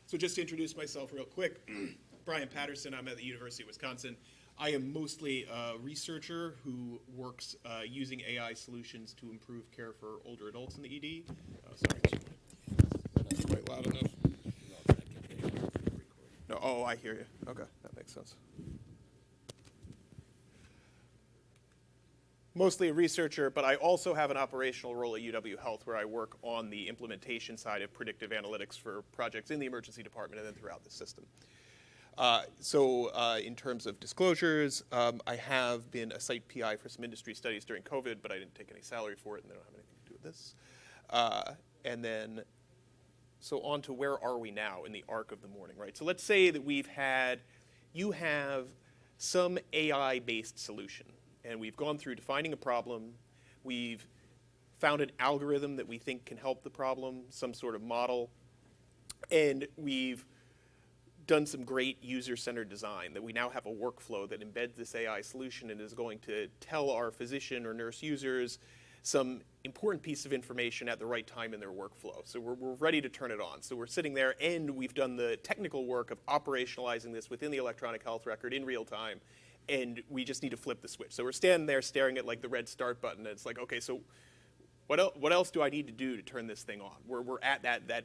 So just to introduce myself real quick, Brian Patterson, I'm at the University of Wisconsin. I am mostly a researcher who works using AI solutions to improve care for older adults in the ED. Sorry, that's quite loud enough. No, oh, I hear you. Okay, that makes sense. Mostly a researcher, but I also have an operational role at UW Health where I work on the implementation side of predictive analytics for projects in the emergency department and then throughout the system. In terms of disclosures, I have been a site PI for some industry studies during COVID, but I didn't take any salary for it, and they don't have anything to do with this. So on to where are we now in the arc of the morning, right? So let's say that you have some AI-based solution, and we've gone through defining a problem, we've found an algorithm that we think can help the problem, some sort of model, and we've done some great user-centered design, that we now have a workflow that embeds this AI solution and is going to tell our physician or nurse users some important piece of information at the right time in their workflow. So we're ready to turn it on. So we're sitting there and we've done the technical work of operationalizing this within the electronic health record in real time, and we just need to flip the switch. So we're standing there staring at like the red start button, and it's like, okay, so what else do I need to do to turn this thing on? We're at that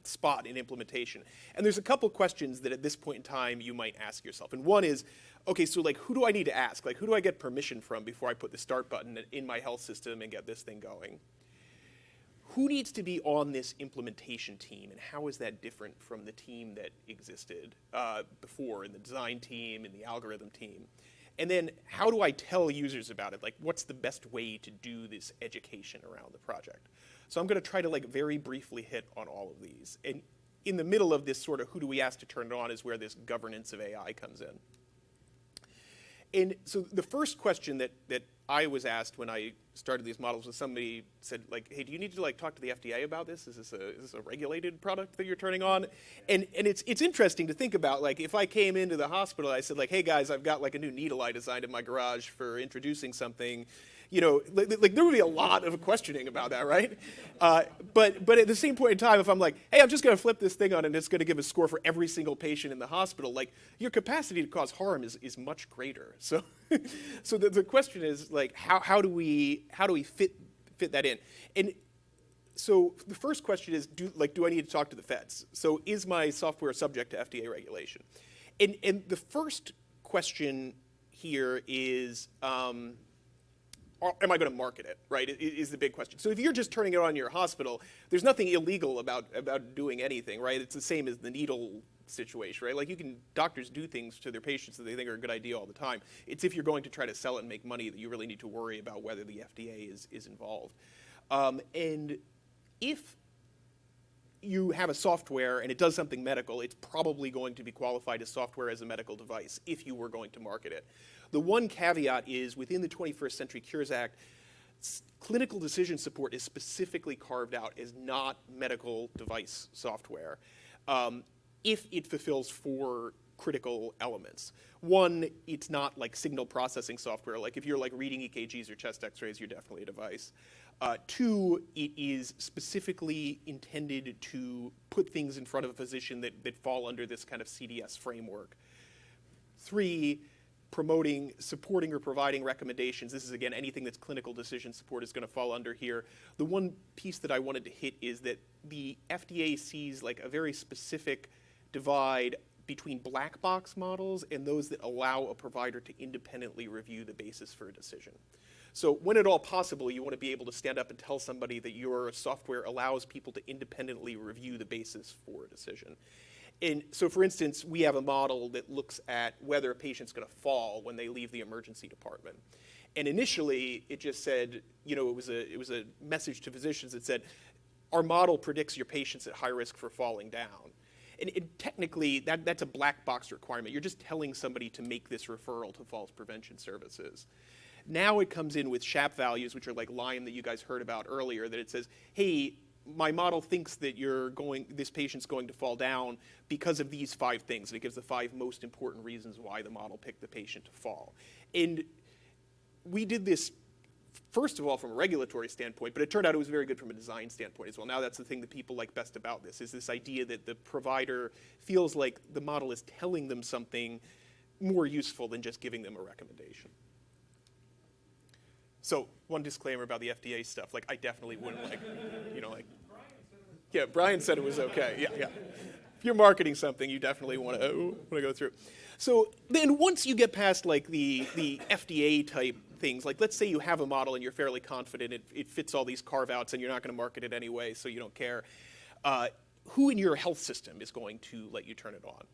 spot in implementation. And there's a couple questions that at this point in time you might ask yourself. And one is, okay, so like who do I need to ask? Like who do I get permission from before I put the start button in my health system and get this thing going? Who needs to be on this implementation team, and how is that different from the team that existed before, in the design team, in the algorithm team? And then how do I tell users about it? Like what's the best way to do this education around the project? So I'm going to try to like very briefly hit on all of these. And in the middle of this sort of who do we ask to turn it on is where this governance of AI comes in. And so the first question that I was asked when I started these models was somebody said like, hey, do you need to like talk to the FDA about this? Is this a regulated product that you're turning on? And it's interesting to think about, like if I came into the hospital, I said like, hey guys, I've got like a new needle I designed in my garage for introducing something. You know, like there would be a lot of questioning about that, right? But at the same point in time, if I'm like, hey, I'm just going to flip this thing on and it's going to give a score for every single patient in the hospital, like your capacity to cause harm is much greater. So, so the question is like, how do we fit that in? And so the first question is, do I need to talk to the feds? So is my software subject to FDA regulation? And the first question here is, am I going to market it, right, is the big question. So if you're just turning it on in your hospital, there's nothing illegal about doing anything, right? It's the same as the needle situation, right? Like doctors do things to their patients that they think are a good idea all the time. It's if you're going to try to sell it and make money that you really need to worry about whether the FDA is involved. And if you have a software and it does something medical, it's probably going to be qualified as software as a medical device if you were going to market it. The one caveat is within the 21st Century Cures Act, clinical decision support is specifically carved out as not medical device software if it fulfills 4 critical elements. One, it's not like signal processing software. Like if you're like reading EKGs or chest x-rays, you're definitely a device. 2, it is specifically intended to put things in front of a physician that fall under this kind of CDS framework. 3, promoting, supporting, or providing recommendations. This is, again, anything that's clinical decision support is going to fall under here. The one piece that I wanted to hit is that the FDA sees like a very specific divide between black box models and those that allow a provider to independently review the basis for a decision. So when at all possible, you want to be able to stand up and tell somebody that your software allows people to independently review the basis for a decision. And so, for instance, we have a model that looks at whether a patient's going to fall when they leave the emergency department. And initially, it just said, you know, it was a message to physicians that said, our model predicts your patients at high risk for falling down. And technically, that's a black box requirement. You're just telling somebody to make this referral to falls prevention services. Now it comes in with SHAP values, which are like Lyme that you guys heard about earlier, that it says, hey, my model thinks that this patient's going to fall down because of these 5 things. And it gives the 5 most important reasons why the model picked the patient to fall. And we did this first of all, from a regulatory standpoint, but it turned out it was very good from a design standpoint as well. Now that's the thing that people like best about this, is this idea that the provider feels like the model is telling them something more useful than just giving them a recommendation. So one disclaimer about the FDA stuff, like I definitely wouldn't yeah, Brian said it was okay, yeah. If you're marketing something, you definitely want to go through. So then once you get past like the FDA type things, like let's say you have a model and you're fairly confident it fits all these carve-outs and you're not going to market it anyway, so you don't care. Who in your health system is going to let you turn it on?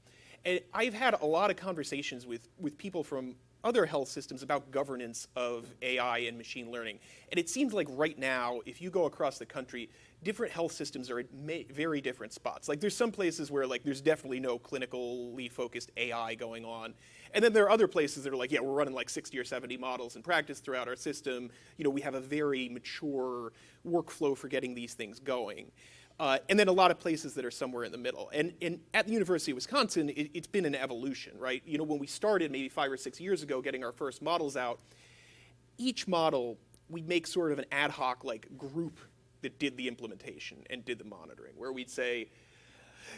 And I've had a lot of conversations with people from other health systems about governance of AI and machine learning. And it seems like right now, if you go across the country, different health systems are at very different spots. Like there's some places where like there's definitely no clinically focused AI going on. And then there are other places that are like, yeah, we're running like 60 or 70 models in practice throughout our system. You know, we have a very mature workflow for getting these things going. And then a lot of places that are somewhere in the middle. And at the University of Wisconsin, it's been an evolution, right? You know, when we started maybe 5 or 6 years ago getting our first models out, each model, we'd make sort of an ad hoc like group that did the implementation and did the monitoring, where we'd say,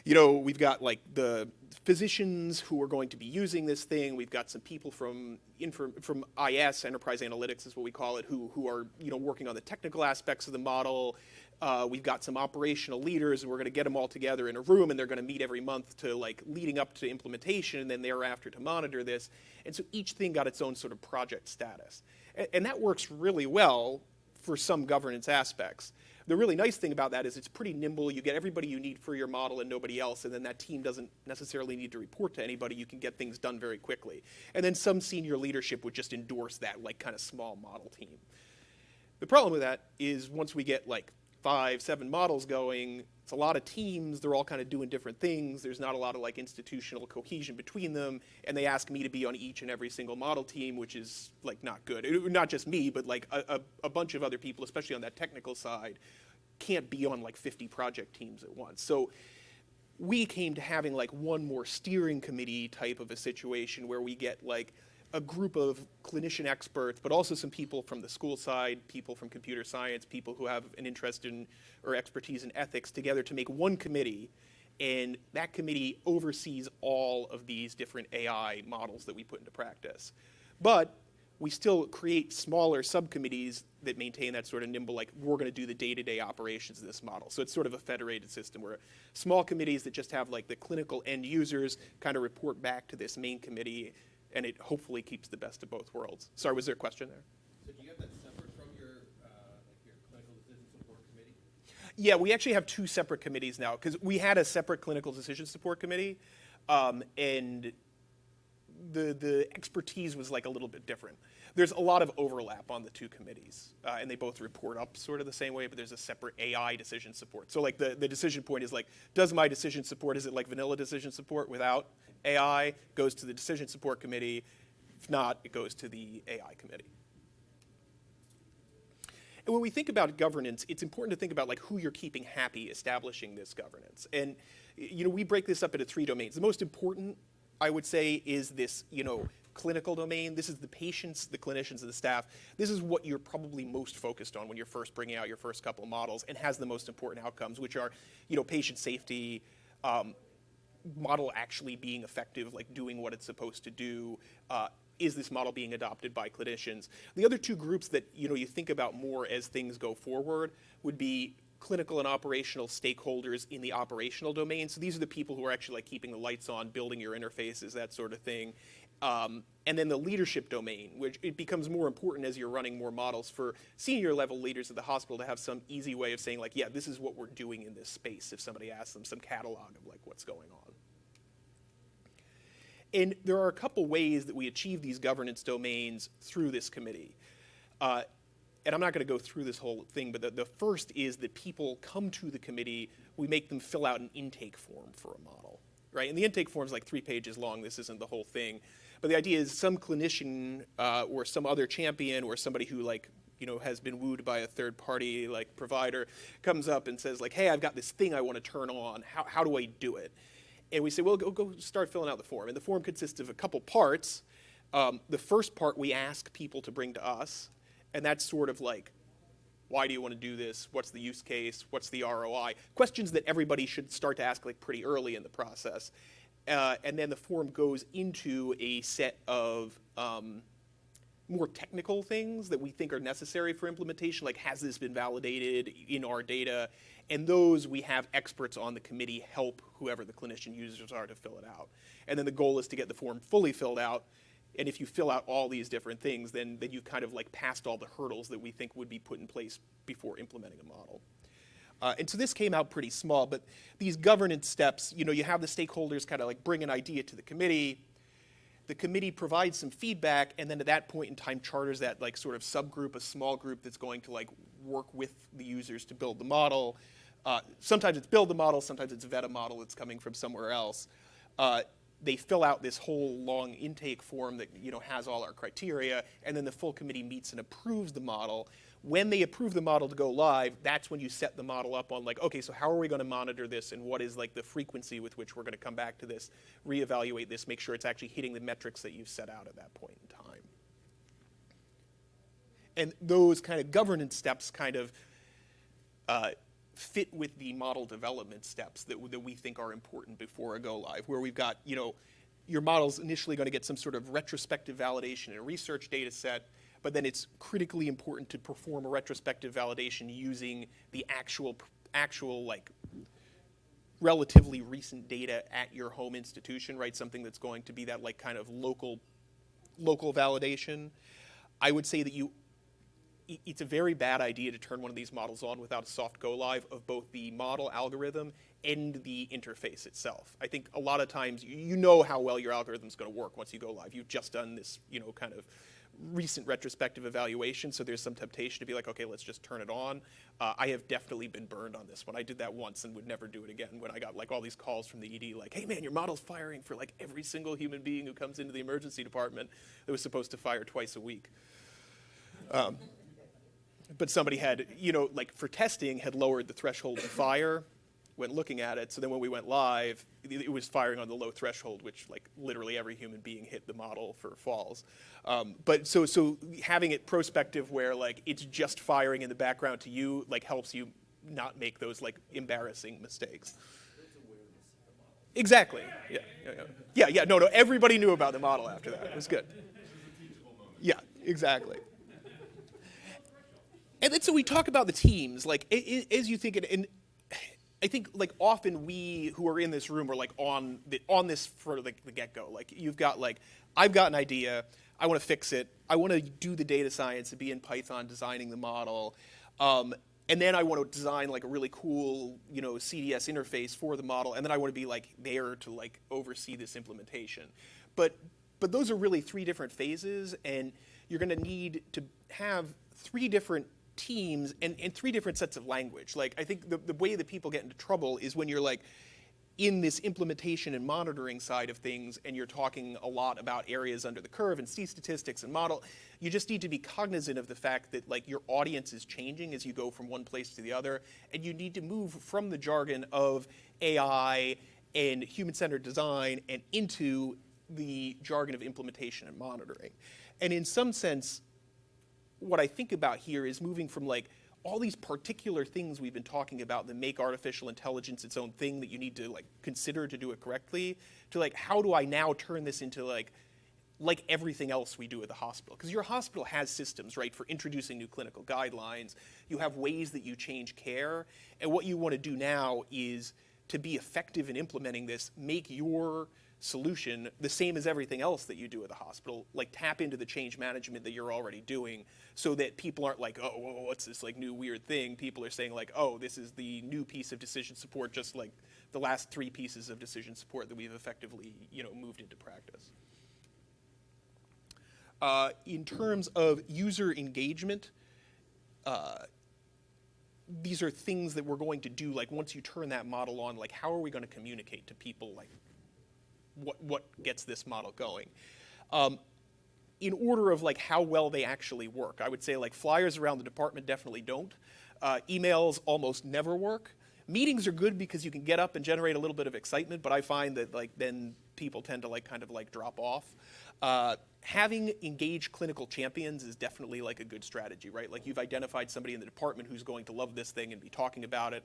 you know, we've got like the physicians who are going to be using this thing. We've got some people from IS, Enterprise Analytics is what we call it, who are, you know, working on the technical aspects of the model. We've got some operational leaders, and we're going to get them all together in a room, and they're going to meet every month to like leading up to implementation, and then thereafter to monitor this. And so each thing got its own sort of project status. And that works really well for some governance aspects. The really nice thing about that is it's pretty nimble. You get everybody you need for your model and nobody else, and then that team doesn't necessarily need to report to anybody. You can get things done very quickly. And then some senior leadership would just endorse that like kind of small model team. The problem with that is once we get like 5, 7 models going, it's a lot of teams, they're all kind of doing different things, there's not a lot of like institutional cohesion between them, and they ask me to be on each and every single model team, which is like not good. Not just me, but like a bunch of other people, especially on that technical side, can't be on like 50 project teams at once. So we came to having like one more steering committee type of a situation where we get like a group of clinician experts, but also some people from the school side, people from computer science, people who have an interest in or expertise in ethics together to make one committee. And that committee oversees all of these different AI models that we put into practice. But we still create smaller subcommittees that maintain that sort of nimble, like we're going to do the day-to-day operations of this model. So it's sort of a federated system where small committees that just have like the clinical end users kind of report back to this main committee, and it hopefully keeps the best of both worlds. Sorry, was there a question there? So do you have that separate from your clinical decision support committee? Yeah, we actually have 2 separate committees now, because we had a separate clinical decision support committee, and the expertise was like a little bit different. There's a lot of overlap on the 2 committees, and they both report up sort of the same way, but there's a separate AI decision support. So like the decision point is like, does my decision support, is it like vanilla decision support without AI? Goes to the decision support committee. If not, it goes to the AI committee. And when we think about governance, it's important to think about like who you're keeping happy establishing this governance. And you know, we break this up into 3 domains. The most important, I would say, is this, you know, clinical domain. This is the patients, the clinicians, and the staff. This is what you're probably most focused on when you're first bringing out your first couple of models, and has the most important outcomes, which are, you know, patient safety, model actually being effective, like doing what it's supposed to do. Is this model being adopted by clinicians? The other 2 groups that, you know, you think about more as things go forward would be clinical and operational stakeholders in the operational domain. So these are the people who are actually like keeping the lights on, building your interfaces, that sort of thing. And then the leadership domain, which it becomes more important as you're running more models for senior level leaders at the hospital to have some easy way of saying like, yeah, this is what we're doing in this space, if somebody asks them some catalog of like what's going on. And there are a couple ways that we achieve these governance domains through this committee. And I'm not going to go through this whole thing, but the first is that people come to the committee, we make them fill out an intake form for a model, right? And the intake form is like 3 pages long. This isn't the whole thing. But the idea is some clinician or some other champion or somebody who like, you know, has been wooed by a third party like provider comes up and says like, hey, I've got this thing I want to turn on. How do I do it? And we say, well, go start filling out the form. And the form consists of a couple parts. The first part we ask people to bring to us. And that's sort of like, why do you want to do this? What's the use case? What's the ROI? Questions that everybody should start to ask like pretty early in the process. And then the form goes into a set of more technical things that we think are necessary for implementation, like has this been validated in our data? And those we have experts on the committee help whoever the clinician users are to fill it out. And then the goal is to get the form fully filled out. And if you fill out all these different things, then you've kind of like passed all the hurdles that we think would be put in place before implementing a model. And so this came out pretty small, but these governance steps, you have the stakeholders kind of like bring an idea to the committee. The committee provides some feedback, and then at that point in time charters that like sort of subgroup, a small group that's going to like work with the users to build the model. Sometimes it's build the model, sometimes it's vet a model that's coming from somewhere else. They fill out this whole long intake form that has all our criteria, and then the full committee meets and approves the model. When they approve the model to go live, that's when you set the model up on like, okay, so how are we going to monitor this, and what is like the frequency with which we're going to come back to this, reevaluate this, make sure it's actually hitting the metrics that you've set out at that point in time. And those kind of governance steps kind of fit with the model development steps that we think are important before a go live, where we've got, your model's initially going to get some sort of retrospective validation in a research data set, but then it's critically important to perform a retrospective validation using the actual like relatively recent data at your home institution, right? Something that's going to be that like kind of local validation. I would say that it's a very bad idea to turn one of these models on without a soft go live of both the model algorithm and the interface itself. I think a lot of times you know how well your algorithm's going to work once you go live. You've just done this, kind of recent retrospective evaluation, so there's some temptation to be like, okay, let's just turn it on. I have definitely been burned on this one. I did that once and would never do it again when I got like all these calls from the ED like, hey man, your model's firing for like every single human being who comes into the emergency department that was supposed to fire twice a week. But somebody had, like for testing, had lowered the threshold to fire when looking at it. So then when we went live, it was firing on the low threshold, which like literally every human being hit the model for falls. But so having it prospective where like it's just firing in the background to you, like helps you not make those like embarrassing mistakes. Exactly. Yeah. No. Everybody knew about the model after that. It was good. Yeah. Exactly. And then so we talk about the teams, like as you think, and I think like often we who are in this room are like on this for like the get-go. Like you've got like, I've got an idea, I want to fix it, I want to do the data science and be in Python designing the model, and then I want to design like a really cool CDS interface for the model, and then I want to be like there to like oversee this implementation. But those are really three different phases, and you're going to need to have three different teams and three different sets of language. Like I think the way that people get into trouble is when you're like in this implementation and monitoring side of things and you're talking a lot about areas under the curve and statistics and model, you just need to be cognizant of the fact that like your audience is changing as you go from one place to the other, and you need to move from the jargon of AI and human-centered design and into the jargon of implementation and monitoring. And in some sense, what I think about here is moving from like all these particular things we've been talking about that make artificial intelligence its own thing that you need to like consider to do it correctly, to like how do I now turn this into like everything else we do at the hospital? Because your hospital has systems, right, for introducing new clinical guidelines. You have ways that you change care, and what you want to do now is to be effective in implementing this, make your solution the same as everything else that you do at the hospital, like tap into the change management that you're already doing so that people aren't like, oh, whoa, what's this like new weird thing? People are saying like, oh, this is the new piece of decision support, just like the last three pieces of decision support that we've effectively, moved into practice. In terms of user engagement, these are things that we're going to do, like once you turn that model on, like how are we going to communicate to people like what gets this model going? In order of like how well they actually work, I would say like flyers around the department definitely don't. Emails almost never work, Meetings are good because you can get up and generate a little bit of excitement, but I find that like then people tend to like kind of like drop off. Having engaged clinical champions is definitely like a good strategy, right? Like you've identified somebody in the department who's going to love this thing and be talking about it,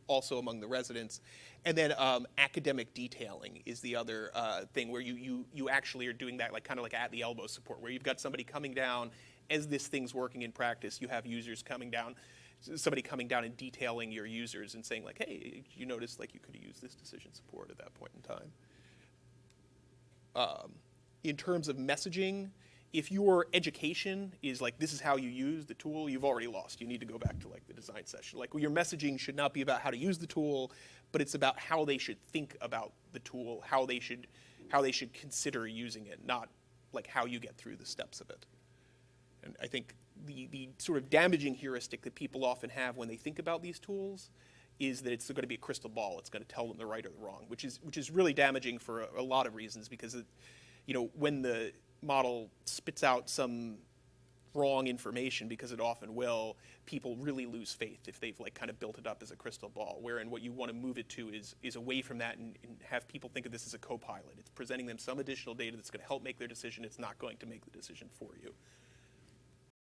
also among the residents. And then academic detailing is the other thing where you actually are doing that like kind of like at the elbow support, where you've got somebody coming down as this thing's working in practice. You have users coming down, somebody coming down and detailing your users and saying like, hey, you noticed like you could have used this decision support at that point in time. In terms of messaging, if your education is like, this is how you use the tool, you've already lost. You need to go back to like the design session. Like your messaging should not be about how to use the tool, but it's about how they should think about the tool, how they should consider using it, not like how you get through the steps of it. And I think the sort of damaging heuristic that people often have when they think about these tools is that it's going to be a crystal ball. It's going to tell them the right or the wrong, which is really damaging for a lot of reasons, because when the model spits out some wrong information, because it often will, people really lose faith if they've like kind of built it up as a crystal ball, wherein what you want to move it to is away from that and have people think of this as a co-pilot. It's presenting them some additional data that's going to help make their decision. It's not going to make the decision for you.